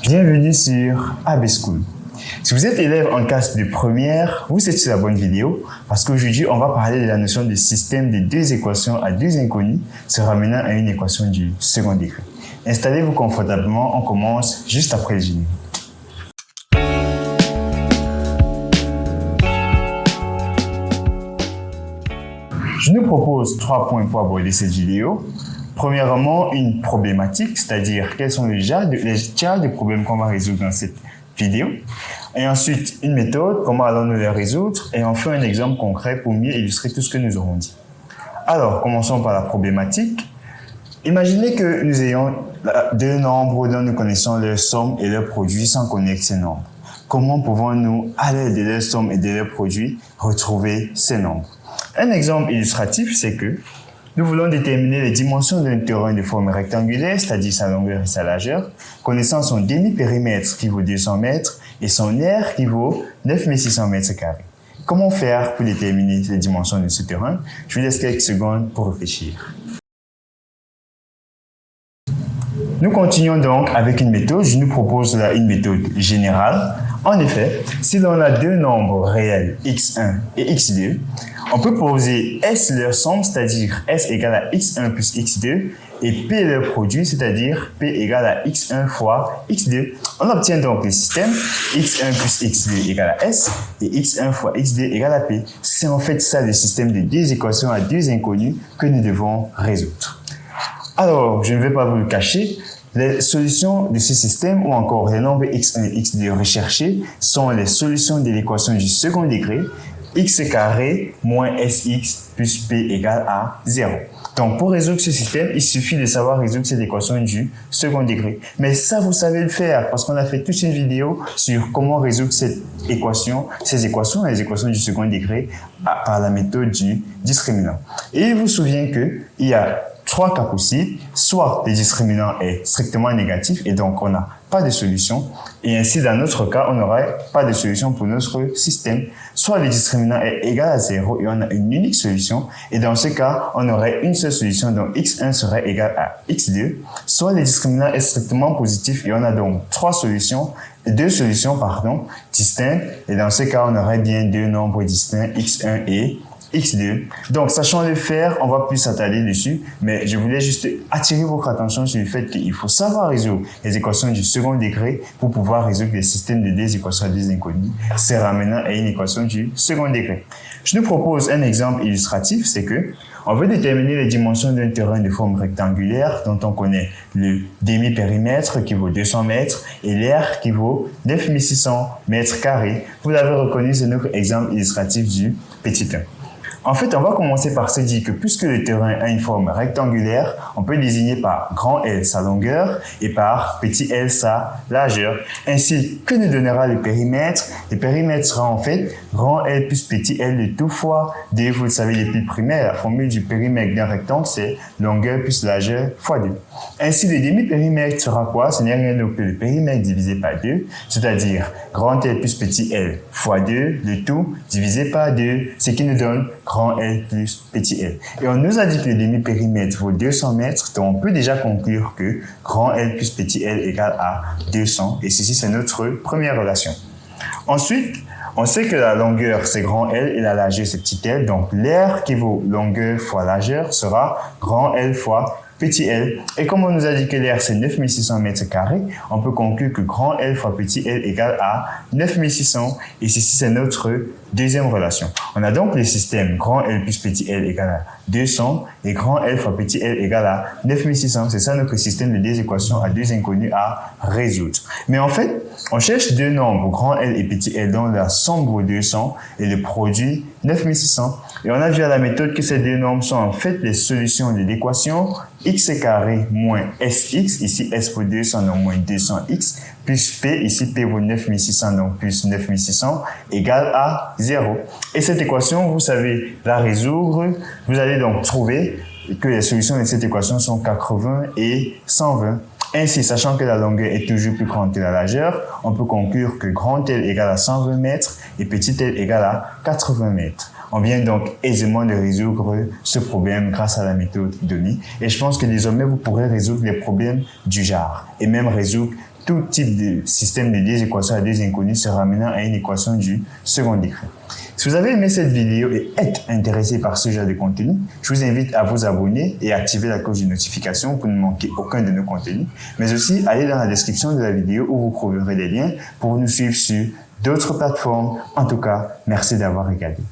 Bienvenue sur AB School. Si vous êtes élève en classe de première, vous êtes sur la bonne vidéo parce qu'aujourd'hui, on va parler de la notion de système de deux équations à deux inconnues se ramenant à une équation du second degré. Installez-vous confortablement, on commence juste après le générique. Je nous propose 3 points pour aborder cette vidéo. Premièrement, une problématique, c'est-à-dire quels sont les genres de problèmes qu'on va résoudre dans cette vidéo. Et ensuite, une méthode, comment allons-nous les résoudre. Et enfin, un exemple concret pour mieux illustrer tout ce que nous aurons dit. Alors, commençons par la problématique. Imaginez que nous ayons deux nombres dont nous connaissons leur somme et leur produit sans connaître ces nombres. Comment pouvons-nous, à l'aide de leur somme et de leur produit, retrouver ces nombres? Un exemple illustratif, c'est que nous voulons déterminer les dimensions d'un terrain de forme rectangulaire, c'est-à-dire sa longueur et sa largeur, connaissant son demi-périmètre qui vaut 200 mètres et son aire qui vaut 9600 mètres carrés. Comment faire pour déterminer les dimensions de ce terrain? Je vous laisse quelques secondes pour réfléchir. Nous continuons donc avec une méthode. Je nous propose là une méthode générale. En effet, si l'on a deux nombres réels, x1 et x2, on peut poser S leur somme, c'est-à-dire S égale à x1 plus x2, et P leur produit, c'est-à-dire P égale à x1 fois x2. On obtient donc le système x1 plus x2 égale à S et x1 fois x2 égale à P. C'est en fait ça le système de deux équations à deux inconnues que nous devons résoudre. Alors, je ne vais pas vous le cacher, les solutions de ce système ou encore les nombres x1 et x2 recherchés sont les solutions de l'équation du second degré x carré moins sx plus p égale à 0. Donc, pour résoudre ce système, il suffit de savoir résoudre cette équation du second degré. Mais ça, vous savez le faire parce qu'on a fait toute une vidéo sur comment résoudre ces équations, les équations du second degré par la méthode du discriminant. Et il vous souvient qu'il y a 3 cas possibles, soit le discriminant est strictement négatif et donc on n'a pas de solution, et ainsi dans notre cas, on n'aurait pas de solution pour notre système, soit le discriminant est égal à 0 et on a une unique solution, et dans ce cas, on aurait une seule solution, donc x1 serait égal à x2, soit le discriminant est strictement positif et on a donc deux solutions distinctes, et dans ce cas, on aurait bien deux nombres distincts, x1 et x2. Donc, sachant le faire, on va plus s'attarder dessus, mais je voulais juste attirer votre attention sur le fait qu'il faut savoir résoudre les équations du second degré pour pouvoir résoudre les systèmes de deux équations à deux inconnues, se ramenant à une équation du second degré. Je nous propose un exemple illustratif, c'est que on veut déterminer les dimensions d'un terrain de forme rectangulaire dont on connaît le demi-périmètre qui vaut 200 mètres et l'aire qui vaut 9600 mètres carrés. Vous l'avez reconnu, c'est notre exemple illustratif du petit 1. En fait, on va commencer par se dire que puisque le terrain a une forme rectangulaire, on peut désigner par grand L sa longueur et par petit l sa largeur. Ainsi, que nous donnera le périmètre? Le périmètre sera en fait grand L plus petit l de tout fois 2. Vous le savez depuis le primaire, la formule du périmètre d'un rectangle, c'est longueur plus largeur fois 2. Ainsi, le demi-périmètre sera quoi? Ce n'est rien d'autre que le périmètre divisé par 2, c'est-à-dire grand L plus petit l fois 2, le tout divisé par 2, ce qui nous donne grand L plus petit l. Et on nous a dit que le demi-périmètre vaut 200 mètres, donc on peut déjà conclure que grand L plus petit l égale à 200, et ceci c'est notre première relation. Ensuite, on sait que la longueur c'est grand L et la largeur c'est petit l, donc l'aire qui vaut longueur fois largeur sera grand L fois petit l. Et comme on nous a dit que l'aire c'est 9600 mètres carrés, on peut conclure que grand L fois petit l égale à 9600, et ceci c'est notre deuxième relation. On a donc le système grand L plus petit l égale à 200 et grand L fois petit l égale à 9600. C'est ça notre système de deux équations à deux inconnues à résoudre. Mais en fait, on cherche deux nombres, grand L et petit l, dont la somme vaut 200 et le produit 9600. Et on a vu à la méthode que ces deux nombres sont en fait les solutions de l'équation x carré moins sx, ici s vaut 200, donc moins 200x, plus p, ici p vaut 9600, donc plus 9600, égale à 0. Et cette équation, vous savez la résoudre. Vous allez donc trouver que les solutions de cette équation sont 80 et 120. Ainsi, sachant que la longueur est toujours plus grande que la largeur, on peut conclure que grand L égale à 120 mètres et petit l égale à 80 mètres. On vient donc aisément de résoudre ce problème grâce à la méthode donnée. Et je pense que désormais, vous pourrez résoudre les problèmes du genre et même résoudre tout type de système de deux équations à deux inconnues se ramenant à une équation du second degré. Si vous avez aimé cette vidéo et êtes intéressé par ce genre de contenu, je vous invite à vous abonner et activer la cloche de notification pour ne manquer aucun de nos contenus, mais aussi allez dans la description de la vidéo où vous trouverez des liens pour nous suivre sur d'autres plateformes. En tout cas, merci d'avoir regardé.